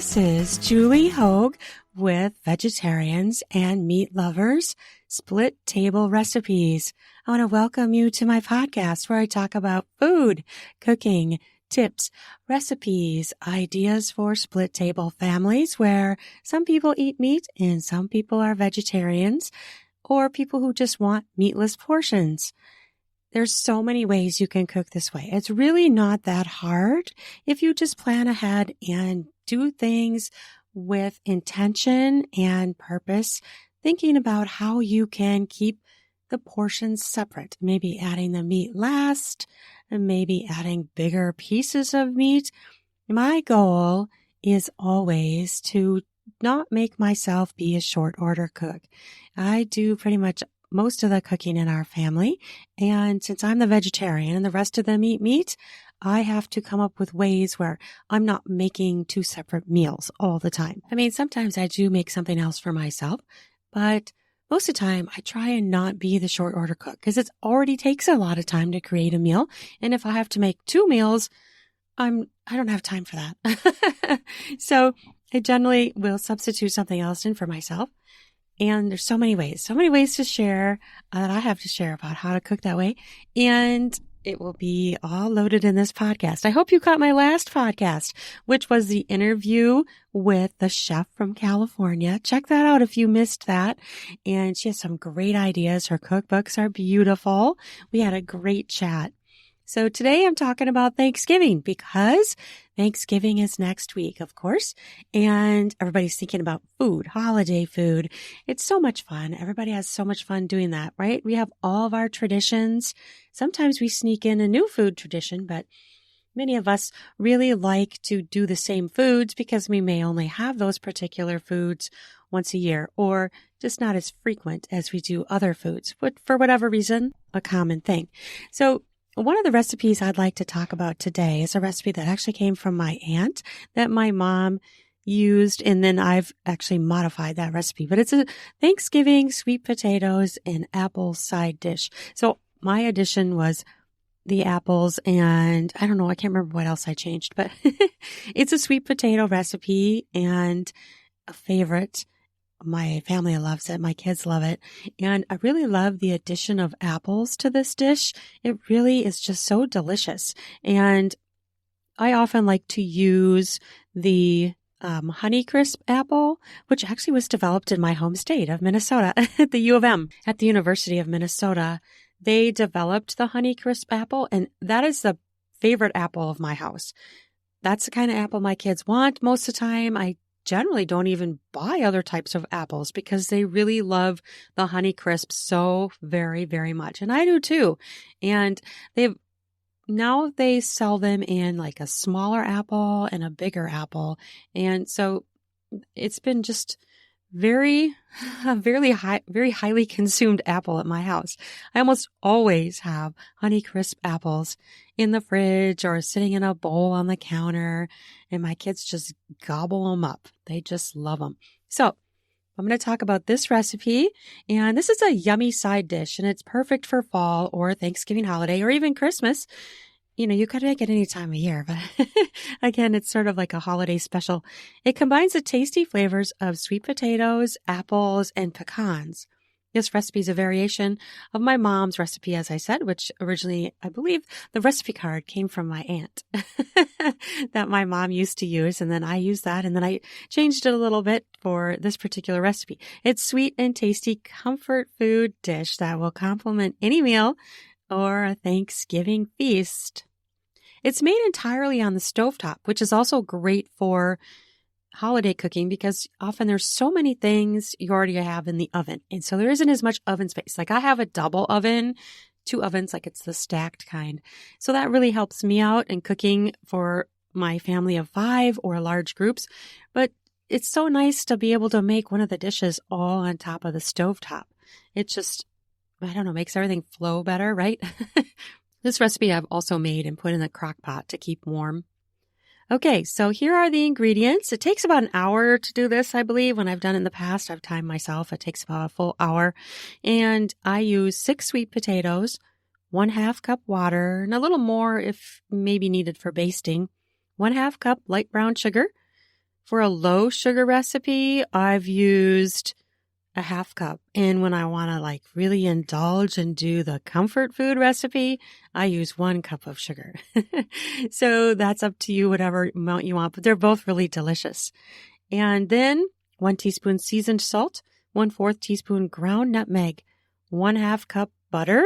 This is Julie Hogue with Vegetarians and Meat Lovers Split Table Recipes. I want to welcome you to my podcast where I talk about food, cooking, tips, recipes, ideas for split table families where some people eat meat and some people are vegetarians or people who just want meatless portions. There's so many ways you can cook this way. It's really not that hard if you just plan ahead and do things with intention and purpose, thinking about how you can keep the portions separate, maybe adding the meat last, and maybe adding bigger pieces of meat. My goal is always to not make myself be a short order cook. I do pretty much most of the cooking in our family. And since I'm the vegetarian and the rest of them eat meat, I have to come up with ways where I'm not making two separate meals all the time. I mean, sometimes I do make something else for myself, but most of the time I try and not be the short order cook because it already takes a lot of time to create a meal. And if I have to make two meals, I don't have time for that. So I generally will substitute something else in for myself. And there's so many ways to share that I have to share about how to cook that way. And it will be all loaded in this podcast. I hope you caught my last podcast, which was the interview with the chef from California. Check that out if you missed that. And she has some great ideas. Her cookbooks are beautiful. We had a great chat. So today I'm talking about Thanksgiving because Thanksgiving is next week, of course, and everybody's thinking about food, holiday food. It's so much fun. Everybody has so much fun doing that, right? We have all of our traditions. Sometimes we sneak in a new food tradition, but many of us really like to do the same foods because we may only have those particular foods once a year or just not as frequent as we do other foods, but for whatever reason, a common thing. So one of the recipes I'd like to talk about today is a recipe that actually came from my aunt that my mom used, and then I've actually modified that recipe. But it's a Thanksgiving sweet potatoes and apple side dish. So my addition was the apples, and I don't know, I can't remember what else I changed, but it's a sweet potato recipe and a favorite. My family loves it. My kids love it. And I really love the addition of apples to this dish. It really is just so delicious. And I often like to use the Honeycrisp apple, which actually was developed in my home state of Minnesota at the U of M, at the University of Minnesota. They developed the Honeycrisp apple, and that is the favorite apple of my house. That's the kind of apple my kids want most of the time. I generally don't even buy other types of apples because they really love the Honeycrisp so very, very much. And I do too. And they sell them in like a smaller apple and a bigger apple. And so it's been just very highly consumed apple at my house. I almost always have Honeycrisp apples in the fridge or sitting in a bowl on the counter, and my kids just gobble them up. They just love them. So I'm going to talk about this recipe, and this is a yummy side dish, and it's perfect for fall or Thanksgiving holiday or even Christmas. You know, you could make it any time of year, but again, it's sort of like a holiday special. It combines the tasty flavors of sweet potatoes, apples, and pecans. This recipe is a variation of my mom's recipe, as I said, which originally, I believe, the recipe card came from my aunt that my mom used to use. And then I used that, and then I changed it a little bit for this particular recipe. It's sweet and tasty comfort food dish that will complement any meal or a Thanksgiving feast. It's made entirely on the stovetop, which is also great for holiday cooking because often there's so many things you already have in the oven. And so there isn't as much oven space. Like I have a double oven, 2 ovens, like it's the stacked kind. So that really helps me out in cooking for my family of 5 or large groups. But it's so nice to be able to make one of the dishes all on top of the stovetop. It just, I don't know, makes everything flow better, right? This recipe I've also made and put in the crock pot to keep warm. Okay, so here are the ingredients. It takes about an hour to do this, I believe. When I've done it in the past, I've timed myself. It takes about a full hour. And I use 6 sweet potatoes, 1/2 cup water, and a little more if maybe needed for basting, 1/2 cup light brown sugar, For a low sugar recipe, I've used a half cup. And when I want to like really indulge and do the comfort food recipe, I use 1 cup of sugar. So that's up to you, whatever amount you want, but they're both really delicious. And then 1 teaspoon seasoned salt, 1/4 teaspoon ground nutmeg, 1/2 cup butter,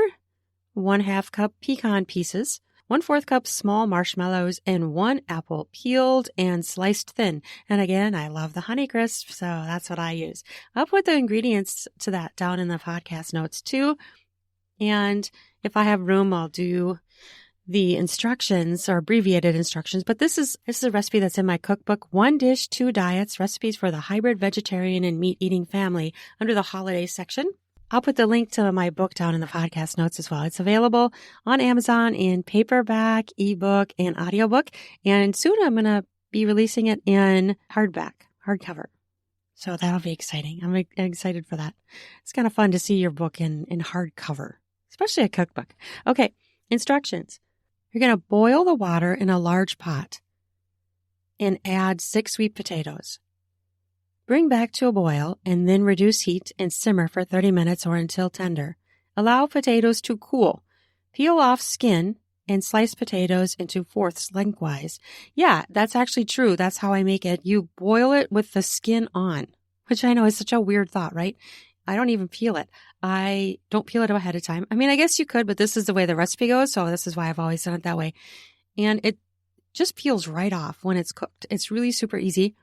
1/2 cup pecan pieces, 1/4 cup small marshmallows, and 1 apple peeled and sliced thin. And again, I love the Honeycrisp, so that's what I use. I'll put the ingredients to that down in the podcast notes too. And if I have room, I'll do the instructions or abbreviated instructions. But this is a recipe that's in my cookbook, 1 Dish, 2 Diets, Recipes for the Hybrid Vegetarian and Meat Eating Family, under the holidays section. I'll put the link to my book down in the podcast notes as well. It's available on Amazon in paperback, ebook, and audiobook. And soon I'm going to be releasing it in hardcover. So that'll be exciting. I'm excited for that. It's kind of fun to see your book in hardcover, especially a cookbook. Okay, instructions. You're going to boil the water in a large pot and add 6 sweet potatoes. Bring back to a boil and then reduce heat and simmer for 30 minutes or until tender. Allow potatoes to cool. Peel off skin and slice potatoes into fourths lengthwise. Yeah, that's actually true. That's how I make it. You boil it with the skin on, which I know is such a weird thought, right? I don't even peel it. I don't peel it ahead of time. I mean, I guess you could, but this is the way the recipe goes, so this is why I've always done it that way. And it just peels right off when it's cooked. It's really super easy.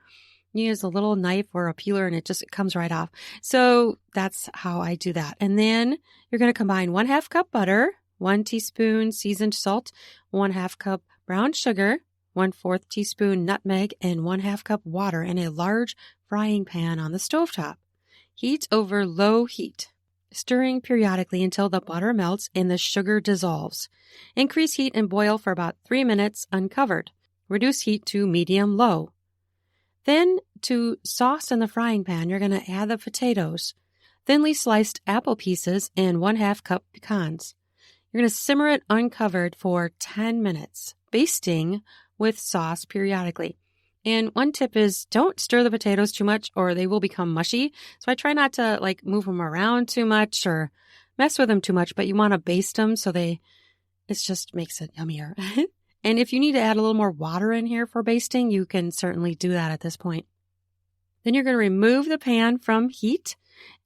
You use a little knife or a peeler and it comes right off. So that's how I do that. And then you're going to combine 1/2 cup butter, 1 teaspoon seasoned salt, 1/2 cup brown sugar, 1/4 teaspoon nutmeg, and 1/2 cup water in a large frying pan on the stovetop. Heat over low heat, stirring periodically until the butter melts and the sugar dissolves. Increase heat and boil for about 3 minutes uncovered. Reduce heat to medium-low. Then to sauce in the frying pan, you're going to add the potatoes, thinly sliced apple pieces, and 1/2 cup pecans. You're going to simmer it uncovered for 10 minutes, basting with sauce periodically. And one tip is don't stir the potatoes too much or they will become mushy. So I try not to like move them around too much or mess with them too much, but you want to baste them so it just makes it yummier. And if you need to add a little more water in here for basting, you can certainly do that at this point. Then you're going to remove the pan from heat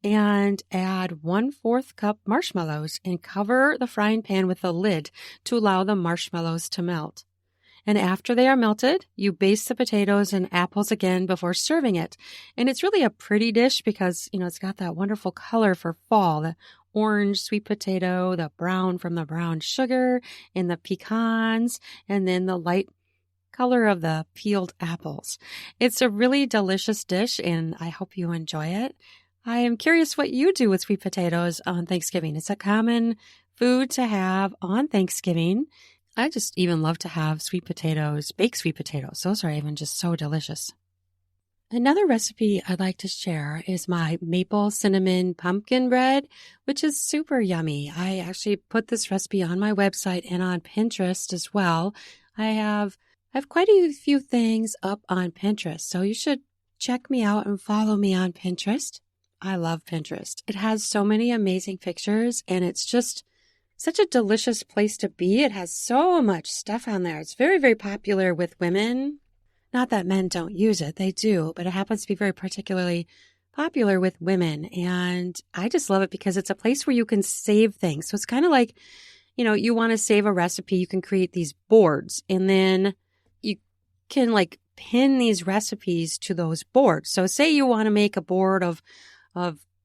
and add 1/4 cup marshmallows and cover the frying pan with a lid to allow the marshmallows to melt. And after they are melted, you baste the potatoes and apples again before serving it. And it's really a pretty dish because, it's got that wonderful color for fall, the orange sweet potato, the brown from the brown sugar, and the pecans, and then the light color of the peeled apples. It's a really delicious dish, and I hope you enjoy it. I am curious what you do with sweet potatoes on Thanksgiving. It's a common food to have on Thanksgiving. I just even love to have sweet potatoes, baked sweet potatoes. Those are even just so delicious. Another recipe I'd like to share is my maple cinnamon pumpkin bread, which is super yummy. I actually put this recipe on my website and on Pinterest as well. I have quite a few things up on Pinterest, so you should check me out and follow me on Pinterest. I love Pinterest. It has so many amazing pictures, and it's just such a delicious place to be. It has so much stuff on there. It's very, very popular with women. Not that men don't use it, they do, but it happens to be very particularly popular with women. And I just love it because it's a place where you can save things. So it's kind of like, you want to save a recipe, you can create these boards and then you can like pin these recipes to those boards. So say you want to make a board of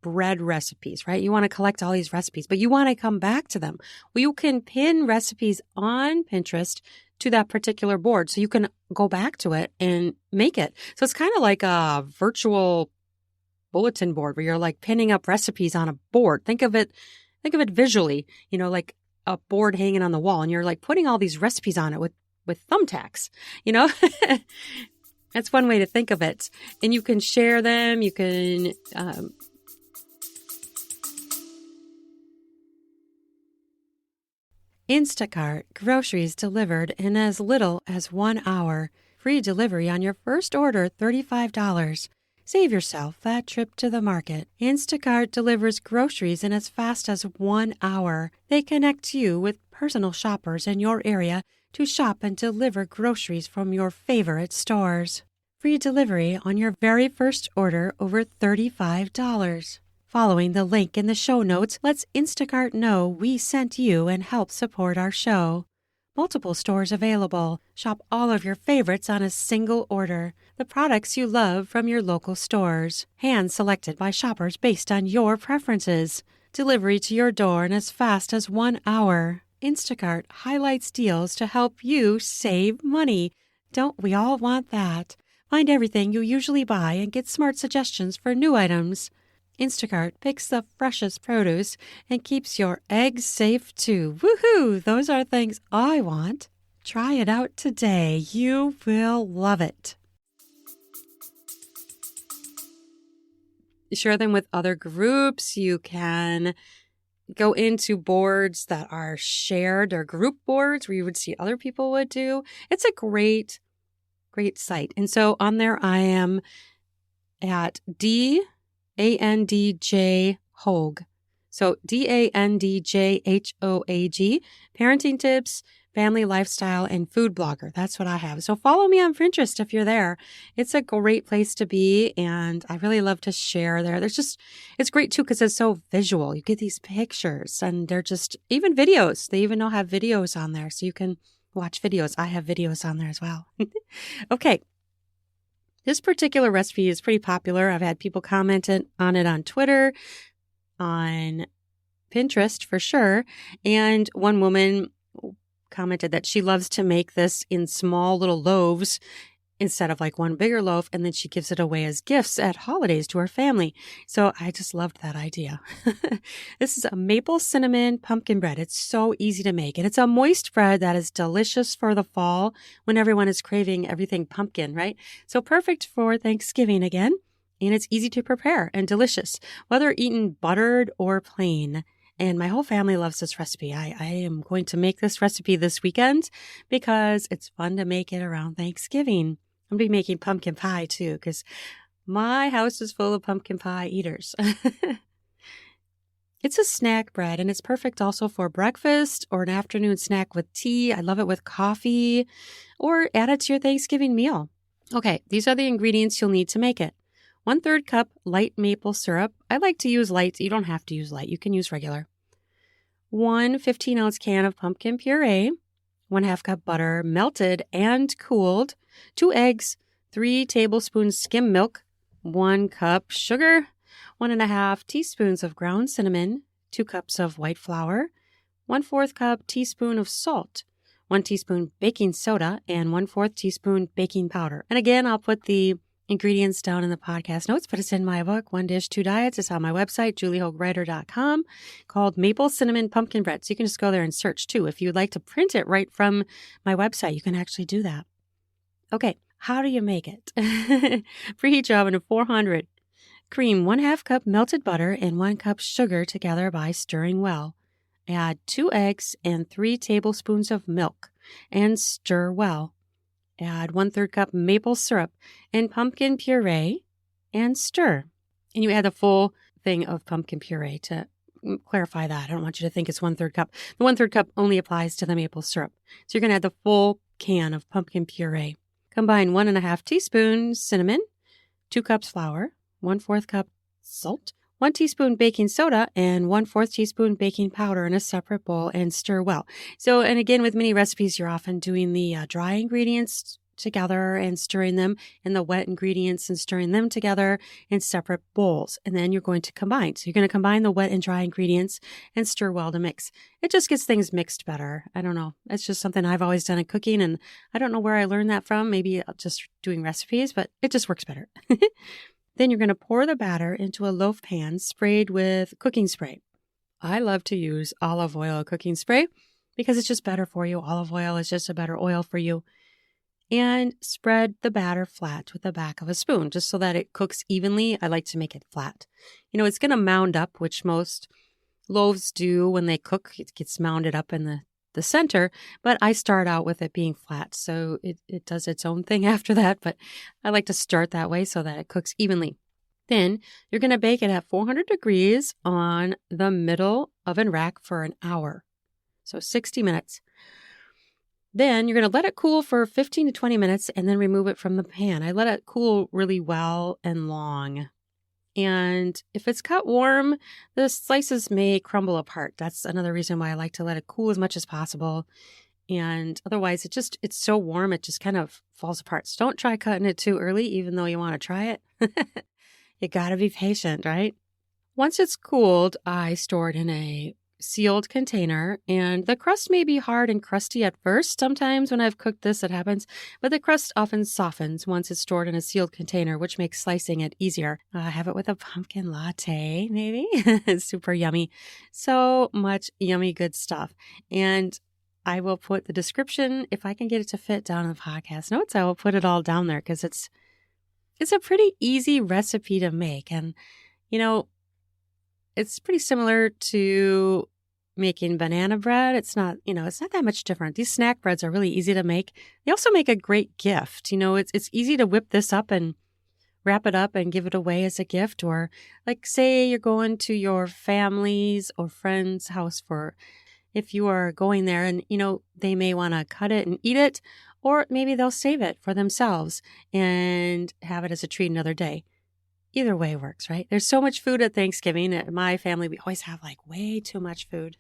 bread recipes, right? You want to collect all these recipes, but you want to come back to them. Well, you can pin recipes on Pinterest to that particular board. So you can go back to it and make it. So it's kind of like a virtual bulletin board where you're like pinning up recipes on a board. Think of it visually, like a board hanging on the wall and you're like putting all these recipes on it with thumbtacks, That's one way to think of it. And you can share them. You can, Instacart groceries delivered in as little as 1 hour. free delivery on your first order $35. Save yourself that trip to the market. Instacart delivers groceries in as fast as 1 hour. They connect you with personal shoppers in your area to shop and deliver groceries from your favorite stores. Free delivery on your very first order over $35. Following the link in the show notes lets Instacart know we sent you and help support our show. Multiple stores available. Shop all of your favorites on a single order. The products you love from your local stores. Hand-selected by shoppers based on your preferences. Delivery to your door in as fast as 1 hour. Instacart highlights deals to help you save money. Don't we all want that? Find everything you usually buy and get smart suggestions for new items. Instacart picks the freshest produce and keeps your eggs safe too. Woohoo! Those are things I want. Try it out today. You will love it. Share them with other groups. You can go into boards that are shared or group boards where you would see other people would do. It's a great site. And so on there I am at DANDJ Hoag. So DANDJHOAG, parenting tips, family lifestyle, and food blogger. That's what I have. So follow me on Pinterest if you're there. It's a great place to be, and I really love to share there. It's great too because it's so visual. You get these pictures, and they're just, even videos. They even have videos on there, so you can watch videos. I have videos on there as well. Okay. This particular recipe is pretty popular. I've had people comment on it on Twitter, on Pinterest for sure. And one woman commented that she loves to make this in small little loaves instead of like one bigger loaf. And then she gives it away as gifts at holidays to her family. So I just loved that idea. This is a maple cinnamon pumpkin bread. It's so easy to make. And it's a moist bread that is delicious for the fall when everyone is craving everything pumpkin, right? So perfect for Thanksgiving again. And it's easy to prepare and delicious, whether eaten buttered or plain. And my whole family loves this recipe. I am going to make this recipe this weekend because it's fun to make it around Thanksgiving. I'm going to be making pumpkin pie too because my house is full of pumpkin pie eaters. It's a snack bread and it's perfect also for breakfast or an afternoon snack with tea. I love it with coffee or add it to your Thanksgiving meal. Okay, these are the ingredients you'll need to make it. 1/3 cup light maple syrup. I like to use light. You don't have to use light. You can use regular. 1 15-ounce can of pumpkin puree. 1/2 cup butter, melted and cooled. 2 eggs. 3 tablespoons skim milk. 1 cup sugar. 1.5 teaspoons of ground cinnamon. 2 cups of white flour. 1/4 cup teaspoon of salt. 1 teaspoon baking soda. And 1/4 teaspoon baking powder. And again, I'll put the ingredients down in the podcast notes, but it's in my book, One Dish, Two Diets. It's on my website, juliehoagwriter.com, called Maple Cinnamon Pumpkin Bread. So you can just go there and search too. If you would like to print it right from my website, you can actually do that. Okay, how do you make it? Preheat your oven to 400. Cream 1/2 cup melted butter and 1 cup sugar together by stirring well. Add 2 eggs and 3 tablespoons of milk and stir well. Add 1/3 cup maple syrup and pumpkin puree and stir. And you add the full thing of pumpkin puree to clarify that. I don't want you to think it's 1/3 cup. The 1/3 cup only applies to the maple syrup. So you're going to add the full can of pumpkin puree. Combine 1.5 teaspoons cinnamon, 2 cups flour, 1/4 cup salt, 1 teaspoon baking soda, and 1/4 teaspoon baking powder in a separate bowl and stir well. So, and again, with many recipes, you're often doing the dry ingredients together and stirring them, and the wet ingredients and stirring them together in separate bowls. And then you're going to combine. So you're going to combine the wet and dry ingredients and stir well to mix. It just gets things mixed better. I don't know. It's just something I've always done in cooking, and I don't know where I learned that from. Maybe just doing recipes, but it just works better. Then you're going to pour the batter into a loaf pan sprayed with cooking spray. I love to use olive oil cooking spray because it's just better for you. Olive oil is just a better oil for you. And spread the batter flat with the back of a spoon just so that it cooks evenly. I like to make it flat. You know, it's going to mound up, which most loaves do when they cook. It gets mounded up in the the center, but I start out with it being flat. So it does its own thing after that, but I like to start that way so that it cooks evenly. Then you're going to bake it at 400 degrees on the middle oven rack for an hour. So 60 minutes. Then you're going to let it cool for 15 to 20 minutes and then remove it from the pan. I let it cool really well and long. And if it's cut warm, the slices may crumble apart. That's another reason why I like to let it cool as much as possible. And otherwise, it's so warm, it just kind of falls apart. So don't try cutting it too early, even though you want to try it. You got to be patient, right? Once it's cooled, I store it in a sealed container, and the crust may be hard and crusty at first. Sometimes when I've cooked this, it happens, but the crust often softens once it's stored in a sealed container, which makes slicing it easier. I have it with a pumpkin latte, maybe. It's super yummy. So much yummy good stuff. And I will put the description, if I can get it to fit down in the podcast notes, I will put it all down there because it's a pretty easy recipe to make. And, it's pretty similar to making banana bread. It's not that much different. These snack breads are really easy to make. They also make a great gift. It's easy to whip this up and wrap it up and give it away as a gift. Or like say you're going to your family's or friend's house if you are going there and, they may want to cut it and eat it, or maybe they'll save it for themselves and have it as a treat another day. Either way works, right? There's so much food at Thanksgiving. At my family, we always have way too much food.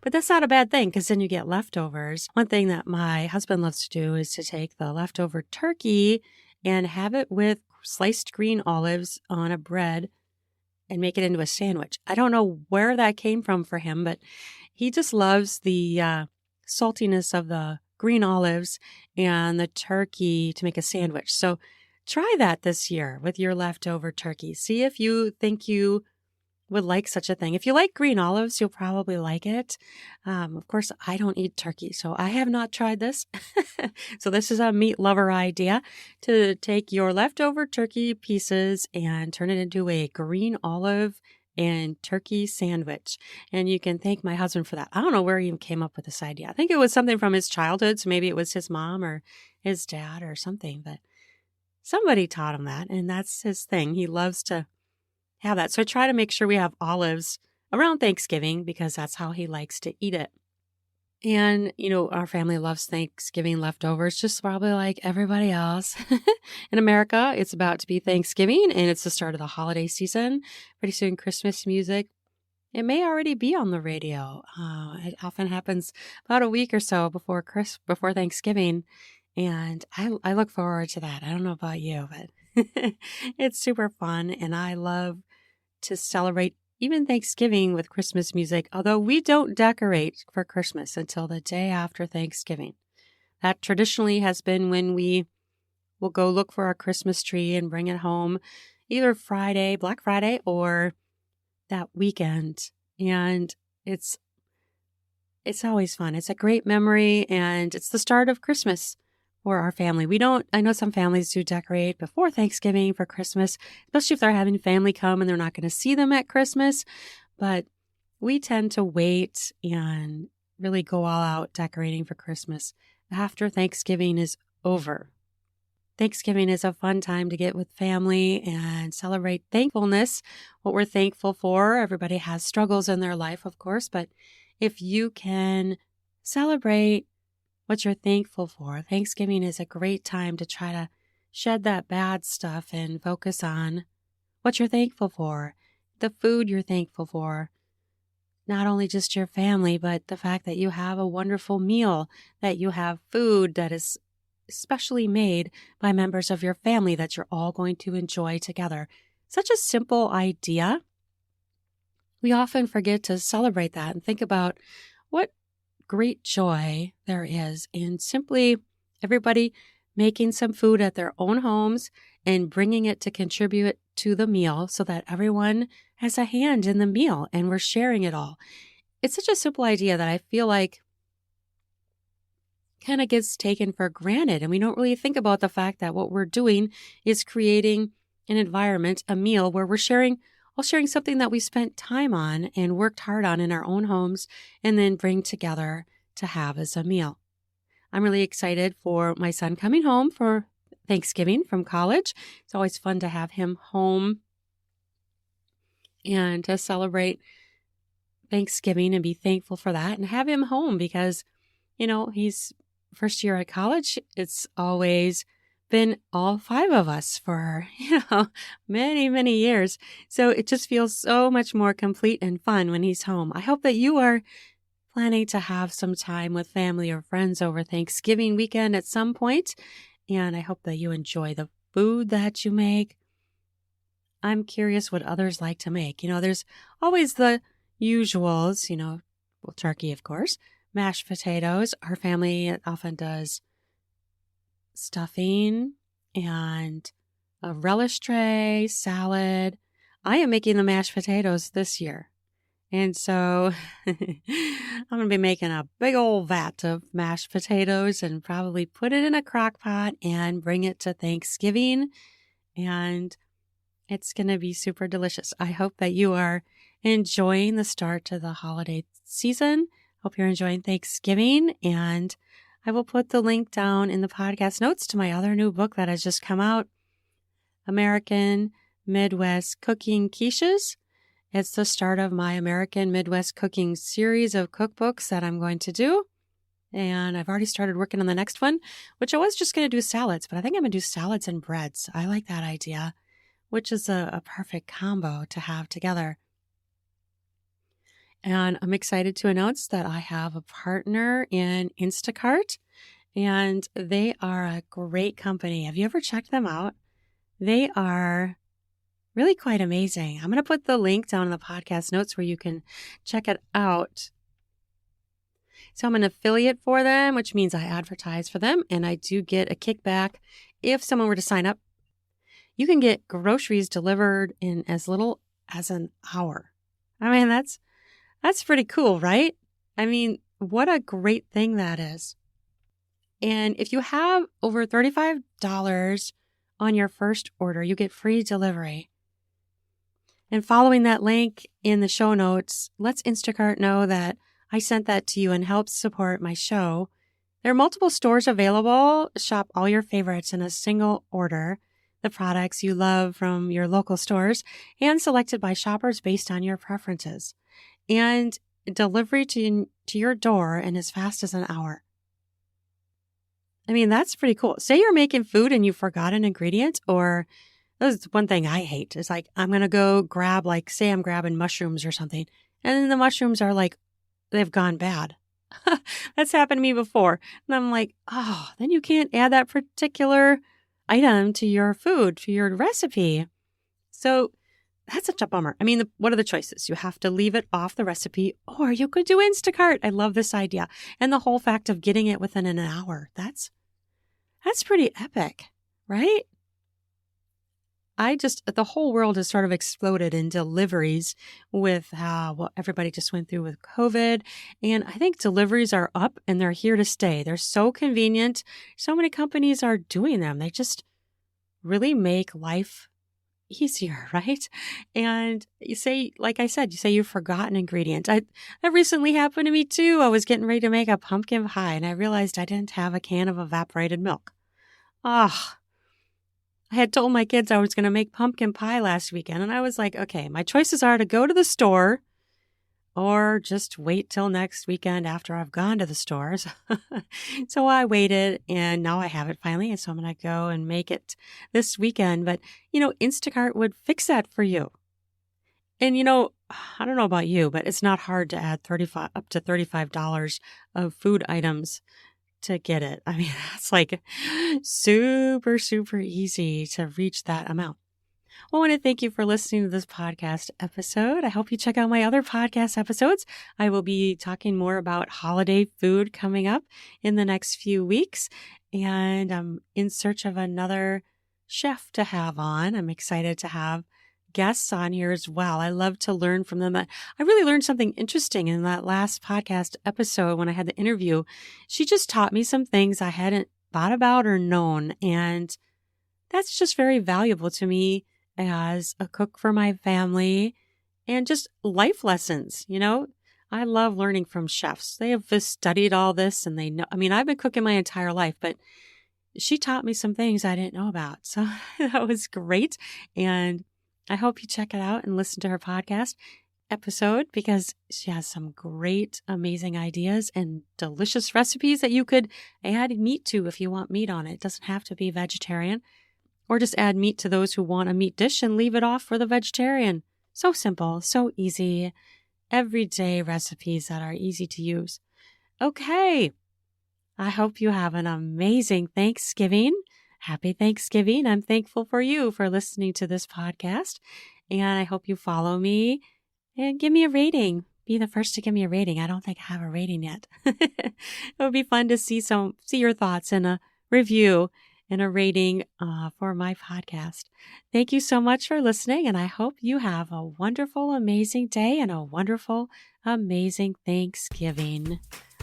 But that's not a bad thing because then you get leftovers. One thing that my husband loves to do is to take the leftover turkey and have it with sliced green olives on a bread and make it into a sandwich. I don't know where that came from for him, but he just loves the saltiness of the green olives and the turkey to make a sandwich. So try that this year with your leftover turkey. See if you think you would like such a thing. If you like green olives, you'll probably like it. Of course, I don't eat turkey, so I have not tried this. So this is a meat lover idea to take your leftover turkey pieces and turn it into a green olive and turkey sandwich. And you can thank my husband for that. I don't know where he even came up with this idea. I think it was something from his childhood. So maybe it was his mom or his dad or something, but somebody taught him that, and that's his thing. He loves to have that. So I try to make sure we have olives around Thanksgiving because that's how he likes to eat it. And, our family loves Thanksgiving leftovers, just probably like everybody else. In America, it's about to be Thanksgiving, and it's the start of the holiday season. Pretty soon, Christmas music. It may already be on the radio. It often happens about a week or so before Thanksgiving. And I look forward to that. I don't know about you, but it's super fun. And I love to celebrate even Thanksgiving with Christmas music, although we don't decorate for Christmas until the day after Thanksgiving. That traditionally has been when we will go look for our Christmas tree and bring it home either Black Friday, or that weekend. And it's always fun. It's a great memory, and it's the start of Christmas for our family. I know some families do decorate before Thanksgiving for Christmas, especially if they're having family come and they're not going to see them at Christmas. But we tend to wait and really go all out decorating for Christmas after Thanksgiving is over. Thanksgiving is a fun time to get with family and celebrate thankfulness, what we're thankful for. Everybody has struggles in their life, of course, but if you can celebrate what you're thankful for, Thanksgiving is a great time to try to shed that bad stuff and focus on what you're thankful for, the food you're thankful for, not only just your family, but the fact that you have a wonderful meal, that you have food that is specially made by members of your family that you're all going to enjoy together. Such a simple idea. We often forget to celebrate that and think about what great joy there is in simply everybody making some food at their own homes and bringing it to contribute to the meal so that everyone has a hand in the meal and we're sharing it all. It's such a simple idea that I feel like kind of gets taken for granted, and we don't really think about the fact that what we're doing is creating an environment, a meal where we're sharing something that we spent time on and worked hard on in our own homes, and then bring together to have as a meal. I'm really excited for my son coming home for Thanksgiving from college. It's always fun to have him home and to celebrate Thanksgiving and be thankful for that and have him home because, he's first year at college. It's always been all 5 of us for, many, many years. So it just feels so much more complete and fun when he's home. I hope that you are planning to have some time with family or friends over Thanksgiving weekend at some point. And I hope that you enjoy the food that you make. I'm curious what others like to make. There's always the usuals, turkey, of course, mashed potatoes. Our family often does stuffing and a relish tray, salad. I am making the mashed potatoes this year. And so I'm going to be making a big old vat of mashed potatoes and probably put it in a crock pot and bring it to Thanksgiving. And it's going to be super delicious. I hope that you are enjoying the start to the holiday season. Hope you're enjoying Thanksgiving. And I will put the link down in the podcast notes to my other new book that has just come out, American Midwest Cooking Quiches. It's the start of my American Midwest Cooking series of cookbooks that I'm going to do. And I've already started working on the next one, which I was just going to do salads, but I think I'm going to do salads and breads. I like that idea, which is a perfect combo to have together. And I'm excited to announce that I have a partner in Instacart, and they are a great company. Have you ever checked them out? They are really quite amazing. I'm going to put the link down in the podcast notes where you can check it out. So I'm an affiliate for them, which means I advertise for them, and I do get a kickback if someone were to sign up. You can get groceries delivered in as little as an hour. I mean, that's pretty cool, right? I mean, what a great thing that is. And if you have over $35 on your first order, you get free delivery. And following that link in the show notes, lets Instacart know that I sent that to you and helps support my show. There are multiple stores available. Shop all your favorites in a single order. The products you love from your local stores and selected by shoppers based on your preferences. And delivery to your door in as fast as an hour. I mean, that's pretty cool. Say you're making food and you forgot an ingredient, or that's one thing I hate. It's like, I'm going to go grab, say I'm grabbing mushrooms or something, and then the mushrooms are they've gone bad. That's happened to me before. And I'm like, oh, then you can't add that particular item to your food, to your recipe. So that's such a bummer. I mean, what are the choices? You have to leave it off the recipe, or you could do Instacart. I love this idea. And the whole fact of getting it within an hour. That's pretty epic, right? The whole world has sort of exploded in deliveries with what everybody just went through with COVID. And I think deliveries are up and they're here to stay. They're so convenient. So many companies are doing them. They just really make life easier, right? And you say, like I said, you forgot an ingredient. That recently happened to me too. I was getting ready to make a pumpkin pie and I realized I didn't have a can of evaporated milk. I had told my kids I was going to make pumpkin pie last weekend, and I was like, okay, my choices are to go to the store or just wait till next weekend after I've gone to the stores. So I waited, and now I have it finally, and so I'm going to go and make it this weekend. But, Instacart would fix that for you. And, I don't know about you, but it's not hard to add up to $35 of food items to get it. I mean, that's super, super easy to reach that amount. Well, I want to thank you for listening to this podcast episode. I hope you check out my other podcast episodes. I will be talking more about holiday food coming up in the next few weeks. And I'm in search of another chef to have on. I'm excited to have guests on here as well. I love to learn from them. I really learned something interesting in that last podcast episode when I had the interview. She just taught me some things I hadn't thought about or known. And that's just very valuable to me as a cook for my family and just life lessons. I love learning from chefs. They have studied all this and they know. I mean, I've been cooking my entire life, but she taught me some things I didn't know about. So that was great. And I hope you check it out and listen to her podcast episode because she has some great, amazing ideas and delicious recipes that you could add meat to if you want meat on it. It doesn't have to be vegetarian, or just add meat to those who want a meat dish and leave it off for the vegetarian. So simple, so easy, everyday recipes that are easy to use. Okay. I hope you have an amazing Thanksgiving. Happy Thanksgiving. I'm thankful for you for listening to this podcast. And I hope you follow me and give me a rating. Be the first to give me a rating. I don't think I have a rating yet. It would be fun to see your thoughts in a review and a rating for my podcast. Thank you so much for listening, and I hope you have a wonderful, amazing day and a wonderful, amazing Thanksgiving.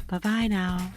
Bye-bye now.